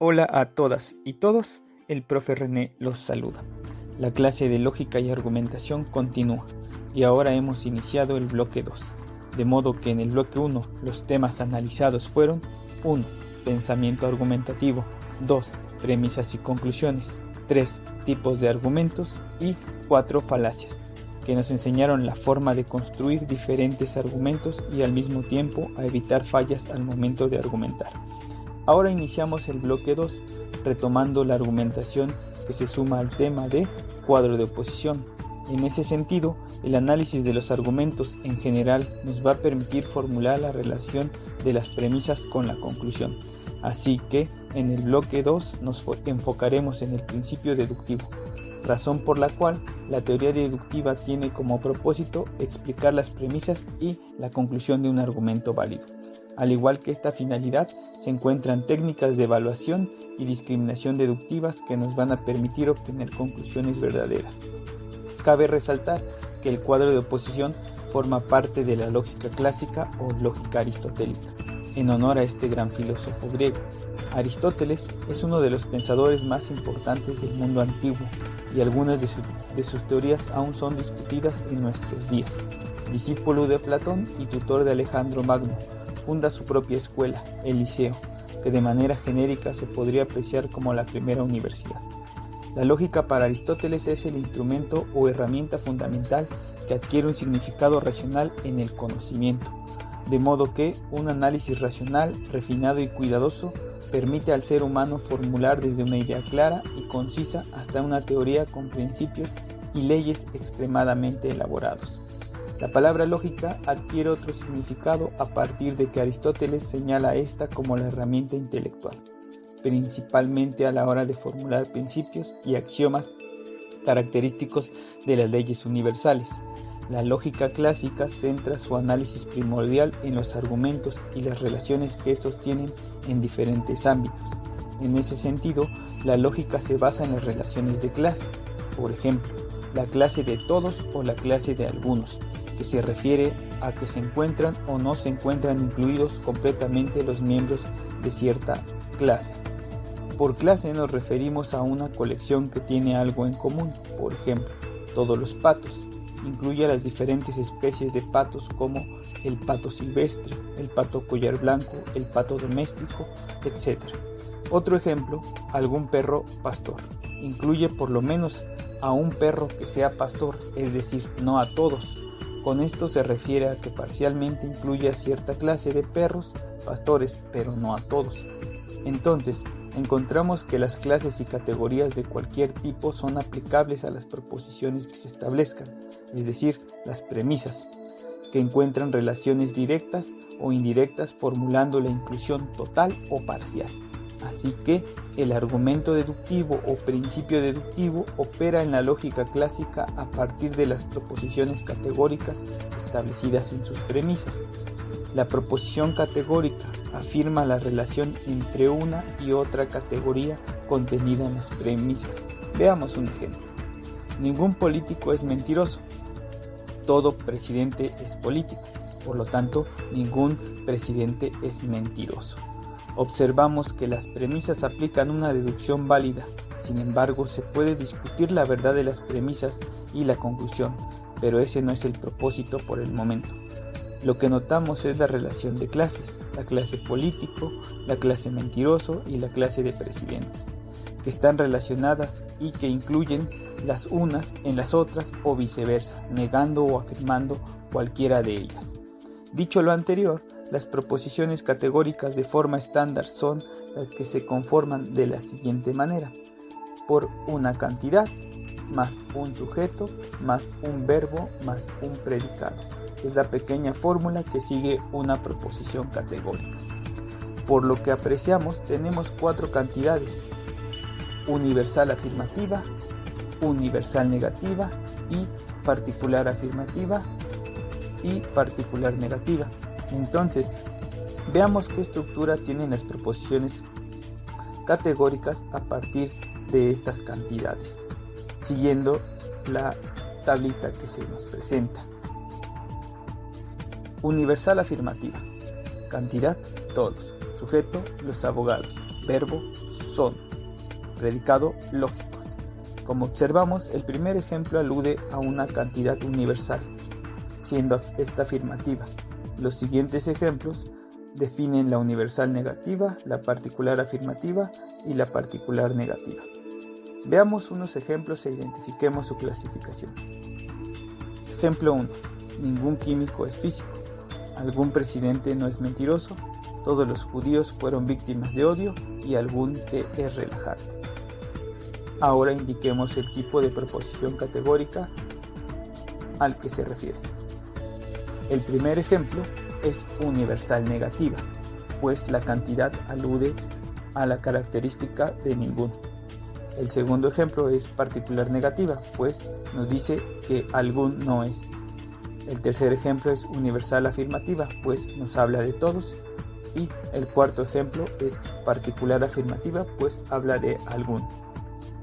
Hola a todas y todos, el profe René los saluda. La clase de lógica y argumentación continúa y ahora hemos iniciado el bloque 2, de modo que en el bloque 1 los temas analizados fueron 1. Pensamiento argumentativo, 2. Premisas y conclusiones, 3. Tipos de argumentos y 4. Falacias, que nos enseñaron la forma de construir diferentes argumentos y al mismo tiempo a evitar fallas al momento de argumentar. Ahora iniciamos el bloque 2, retomando la argumentación que se suma al tema de cuadro de oposición. En ese sentido, el análisis de los argumentos en general nos va a permitir formular la relación de las premisas con la conclusión. Así que, en el bloque 2 nos enfocaremos en el principio deductivo, razón por la cual la teoría deductiva tiene como propósito explicar las premisas y la conclusión de un argumento válido. Al igual que esta finalidad, se encuentran técnicas de evaluación y discriminación deductivas que nos van a permitir obtener conclusiones verdaderas. Cabe resaltar que el cuadro de oposición forma parte de la lógica clásica o lógica aristotélica, en honor a este gran filósofo griego. Aristóteles es uno de los pensadores más importantes del mundo antiguo y algunas de sus teorías aún son discutidas en nuestros días. Discípulo de Platón y tutor de Alejandro Magno, funda su propia escuela, el Liceo, que de manera genérica se podría apreciar como la primera universidad. La lógica para Aristóteles es el instrumento o herramienta fundamental que adquiere un significado racional en el conocimiento, de modo que un análisis racional, refinado y cuidadoso permite al ser humano formular desde una idea clara y concisa hasta una teoría con principios y leyes extremadamente elaborados. La palabra lógica adquiere otro significado a partir de que Aristóteles señala esta como la herramienta intelectual, principalmente a la hora de formular principios y axiomas característicos de las leyes universales. La lógica clásica centra su análisis primordial en los argumentos y las relaciones que estos tienen en diferentes ámbitos. En ese sentido, la lógica se basa en las relaciones de clase, por ejemplo, la clase de todos o la clase de algunos, que se refiere a que se encuentran o no se encuentran incluidos completamente los miembros de cierta clase. Por clase nos referimos a una colección que tiene algo en común, por ejemplo, todos los patos. Incluye a las diferentes especies de patos como el pato silvestre, el pato collar blanco, el pato doméstico, etc. Otro ejemplo, algún perro pastor. Incluye por lo menos a un perro que sea pastor, es decir, no a todos. Con esto se refiere a que parcialmente incluye a cierta clase de perros pastores, pero no a todos. Entonces, encontramos que las clases y categorías de cualquier tipo son aplicables a las proposiciones que se establezcan, es decir, las premisas, que encuentran relaciones directas o indirectas formulando la inclusión total o parcial. Así que el argumento deductivo o principio deductivo opera en la lógica clásica a partir de las proposiciones categóricas establecidas en sus premisas. La proposición categórica afirma la relación entre una y otra categoría contenida en las premisas. Veamos un ejemplo. Ningún político es mentiroso. Todo presidente es político. Por lo tanto, ningún presidente es mentiroso. Observamos que las premisas aplican una deducción válida. Sin embargo, se puede discutir la verdad de las premisas y la conclusión, pero ese no es el propósito por el momento. Lo que notamos es la relación de clases, la clase político, la clase mentiroso y la clase de presidentes, que están relacionadas y que incluyen las unas en las otras o viceversa, negando o afirmando cualquiera de ellas. Dicho lo anterior, las proposiciones categóricas de forma estándar son las que se conforman de la siguiente manera: por una cantidad, más un sujeto, más un verbo, más un predicado. Es la pequeña fórmula que sigue una proposición categórica. Por lo que apreciamos, tenemos 4 cantidades: universal afirmativa, universal negativa y particular afirmativa y particular negativa. Entonces, veamos qué estructura tienen las proposiciones categóricas a partir de estas cantidades, siguiendo la tablita que se nos presenta. Universal afirmativa. Cantidad, todos. Sujeto, los abogados. verbo son, predicado lógicos. Como observamos, el primer ejemplo alude a una cantidad universal, siendo esta afirmativa. Los siguientes ejemplos definen la universal negativa, la particular afirmativa y la particular negativa. Veamos unos ejemplos e identifiquemos su clasificación. Ejemplo 1. Ningún químico es físico. Algún presidente no es mentiroso. Todos los judíos fueron víctimas de odio y algún té es relajante. Ahora indiquemos el tipo de proposición categórica al que se refiere. El primer ejemplo es universal negativa, pues la cantidad alude a la característica de ninguno. El segundo ejemplo es particular negativa, pues nos dice que algún no es. El tercer ejemplo es universal afirmativa, pues nos habla de todos. Y el cuarto ejemplo es particular afirmativa, pues habla de algún.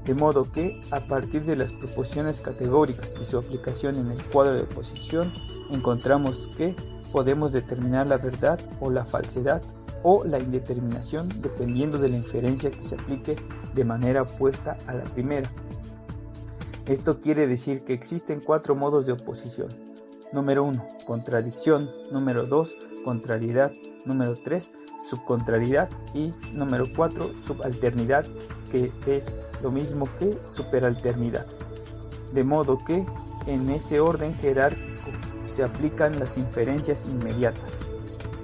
De modo que, a partir de las proposiciones categóricas y su aplicación en el cuadro de oposición, encontramos que podemos determinar la verdad o la falsedad o la indeterminación dependiendo de la inferencia que se aplique de manera opuesta a la primera. Esto quiere decir que existen 4 modos de oposición. Número 1, contradicción. Número 2, contrariedad. Número 3, subcontrariedad. Y número 4, subalternidad, que es lo mismo que superalternidad. De modo que, en ese orden jerárquico, se aplican las inferencias inmediatas.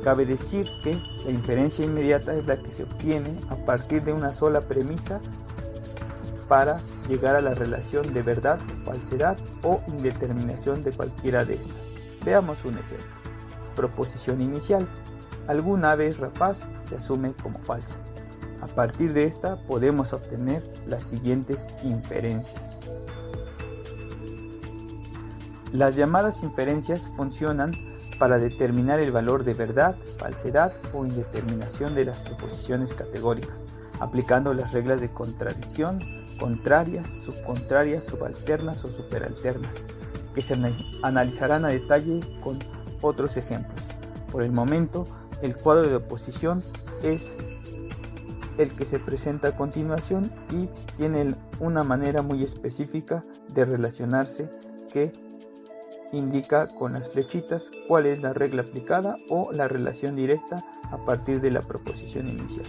Cabe decir que la inferencia inmediata es la que se obtiene a partir de una sola premisa para llegar a la relación de verdad o falsedad o indeterminación de cualquiera de estas. Veamos un ejemplo. Proposición inicial. Algún ave es rapaz se asume como falsa. A partir de esta podemos obtener las siguientes inferencias. Las llamadas inferencias funcionan para determinar el valor de verdad, falsedad o indeterminación de las proposiciones categóricas, aplicando las reglas de contradicción, contrarias, subcontrarias, subalternas o superalternas, que se analizarán a detalle con otros ejemplos. Por el momento, el cuadro de oposición es el que se presenta a continuación y tiene una manera muy específica de relacionarse que indica con las flechitas cuál es la regla aplicada o la relación directa a partir de la proposición inicial.